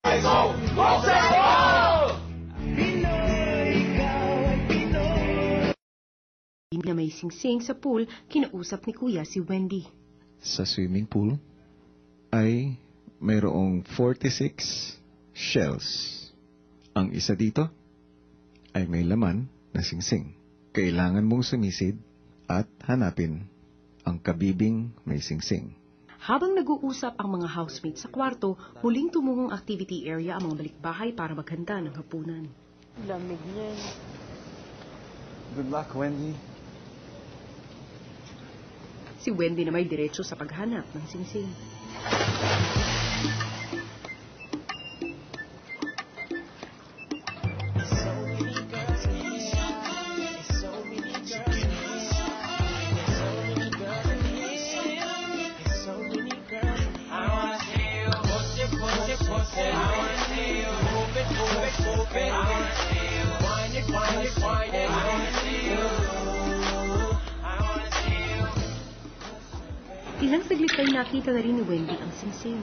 Let's go! Basketball! Na may singsing sa pool, kinausap ni Kuya si Wendy. Sa swimming pool ay mayroong 46 shells. Ang isa dito ay may laman na singsing. Kailangan mong sumisid at hanapin ang kabibing may singsing. Habang nag-uusap ang mga housemates sa kwarto, muling tumungong activity area ang mga balikbahay para maghanda ng hapunan. Lamig niyan. Good luck, Wendy. Si Wendy na may diretso sa paghanap ng singsing. Ilang saglit ay nakita na rin ni Wendy ang singsing.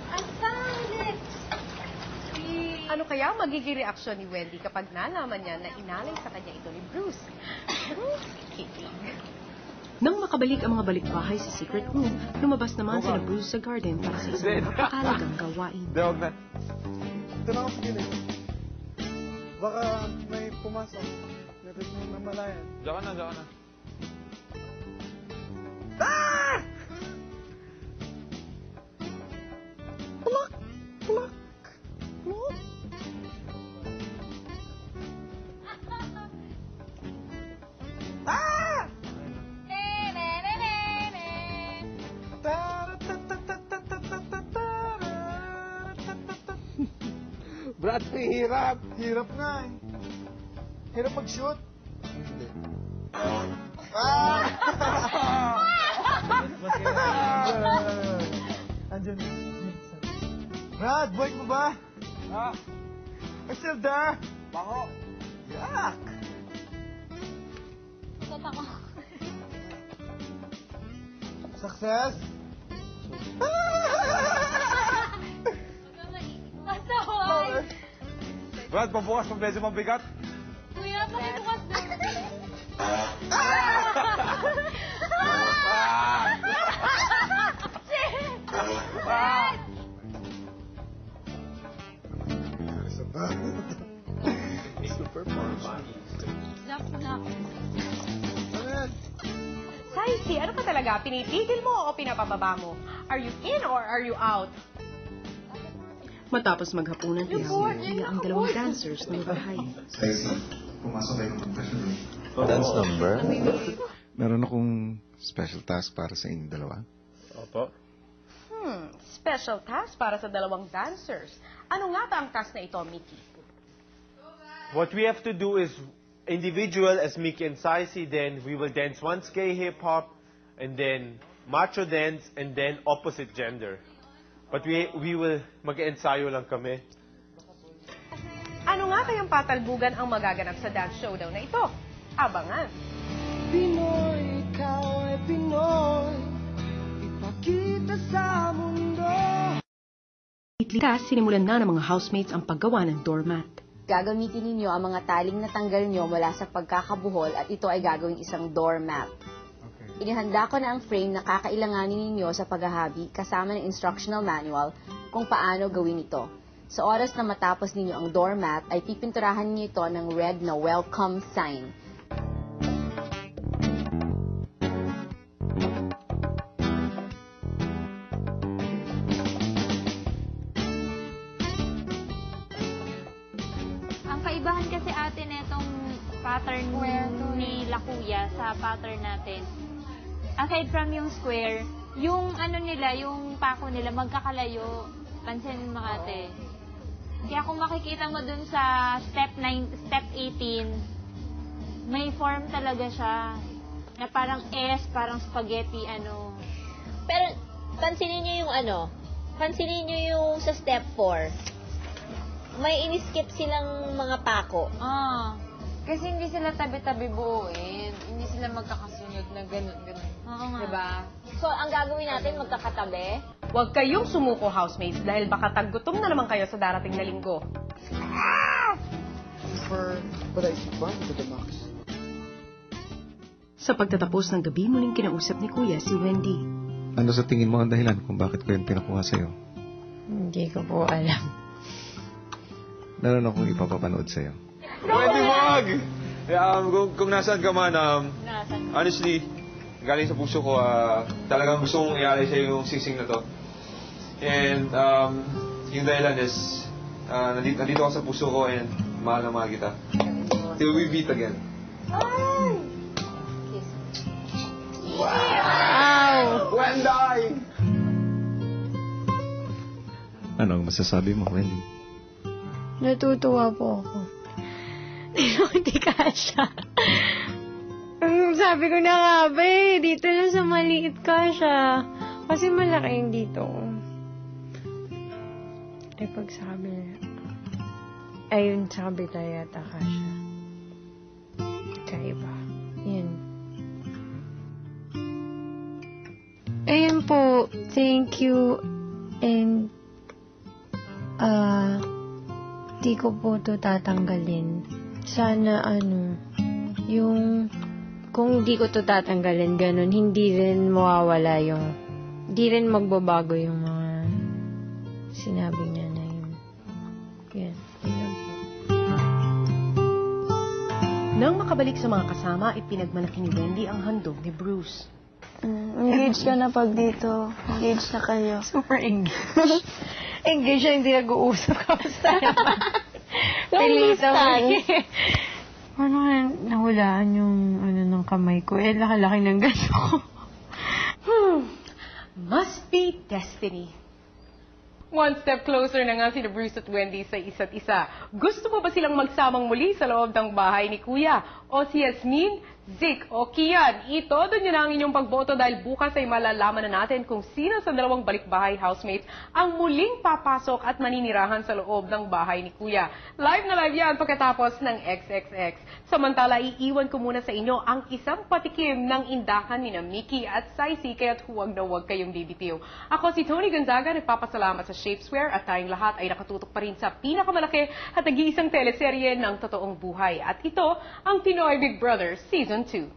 I found it! Ano kaya magiging reaksyon ni Wendy kapag nalaman niya na inalay sa kanya ito ni Bruce? Kikilig. Nang makabalik ang mga balikbahay sa secret room, lumabas naman sila Bruce sa garden para sa isang napakaalagang gawain. Huwag na. Ito na ako sa gilid. Baka may pumasok. Natin mo na malayan. Diyan ka na. Ah! Plak! Plak! Plak! Ah! Brad, hirap. Hirap nga eh. Hirap mag-shoot. Hindi. Ah! Andiyan. Brad, buhay mo ba? Ah. I'm still there. Bango. Yak! Ikot ako. Success? Basta hoy! Brad, pabukas kung medyo mabigat. Kuya, pakibukas na. Super punch. Knock. Saisi, ano ka talaga? Pinitigil mo o pinapababa mo? Are you in or are you out? Matapos maghapunan, pinag-iiya ang dalawang dancers ng bahay. Pumasok kayo ng confession room. Dance number? Meron akong special task para sa inyong dalawa. Opo. Special task para sa dalawang dancers. Ano nga ba ang task na ito, Mickey? What we have to do is individual as Mickey and Saisi, then we will dance one gay hip-hop, and then macho dance, and then opposite gender. But we will mag-ensayo lang kami. Ano nga kayang patalbugan ang magaganap sa dance showdown na ito? Abangan! Pinoy, ikaw ay Pinoy, ipakita sa mundo. Likas, sinimulan na ng mga housemates ang paggawa ng doormat. Gagamitin ninyo ang mga taling natanggal nyo mula sa pagkakabuhol at ito ay gagawing isang doormat. Inihanda ko na ang frame na kakailanganin ninyo sa paghahabi kasama ng instructional manual kung paano gawin ito. Sa oras na matapos ninyo ang doormat ay pipinturahan niyo ito ng red na welcome sign. Ang kaibahan kasi ate netong pattern ni La Kuya sa pattern natin. Aside from yung square, yung ano nila, yung pako nila magkakalayo. Pansin mo ate. Kaya kung makikita mo dun sa step 18, may form talaga siya. Na parang S, parang spaghetti, ano. Pero pansinin niyo yung pansinin niyo yung sa step 4. May iniskip silang mga pako. Kasi hindi sila tabi-tabi buuin. hindi sila magkakasunod na gano'n. Oo nga. Diba? So, ang gagawin natin, magkakatabi? Huwag kayong sumuko, housemates, dahil baka taggutom na naman kayo sa darating na linggo. But I eat one to the max. Sa pagtatapos ng gabi, muling kinausap ni Kuya si Wendy. Ano sa tingin mo ang dahilan kung bakit ko yung pinakuha sa'yo? Hindi ko po alam. Meron akong ipapapanood sa'yo. Wendy, wag! Kung nasaan ka man, honestly, galing sa puso ko, talagang gusto kong ialay sa'yo yung singsing na to. And yung dahilan is, nandito ako sa puso ko and mahal na mahal kita. Till we meet again. Wow! Wendy! Ano ang masasabi mo, Wendy? Natutuwa po ako. Hindi kasha. Sabi ko na nga ba dito lang sa maliit kasha. Kasi malaki yung dito. Eh, pag sa kabila. Ayun, sa kabila yata kasha. Kaiba. Yan. Ayun po. Thank you. And, di ko po ito tatanggalin. Sana, yung, kung di ko ito tatanggalin, ganun, hindi rin mawawala yung, hindi rin magbabago yung mga sinabi niya na yun. Yan. Yan po. Nang makabalik sa mga kasama, ipinagmalaki ni Wendy ang handog ni Bruce. Engaged ka na pag dito. Engaged na kayo. Super engaged. Engaged siya, hindi nag-uusap ka basta naman. Pilitan. Ano nga, nahulaan yung ng kamay ko. Eh, laki-laki ng ganto ko. Must be destiny. One step closer na nga sina Bruce at Wendy sa isa't isa. Gusto mo ba silang magsamang muli sa loob ng bahay ni Kuya? O si Yasmin, Zik o Kian? Itodo nyo na ang inyong pagboto dahil bukas ay malalaman na natin kung sino sa dalawang balikbahay housemates ang muling papasok at maninirahan sa loob ng bahay ni Kuya. Live na live yan pagkatapos ng XXX. Samantala, iiwan ko muna sa inyo ang isang patikim ng indakan ni Mickey at Saisi, kaya't huwag na huwag kayong bibitiw. Ako si Tony Gonzaga, nagpapasalamat sa Shapeswear at tayong lahat ay nakatutok pa rin sa pinakamalaki at nag-iisang teleserye ng totoong buhay. At ito ang Pinoy Big Brother Season 2.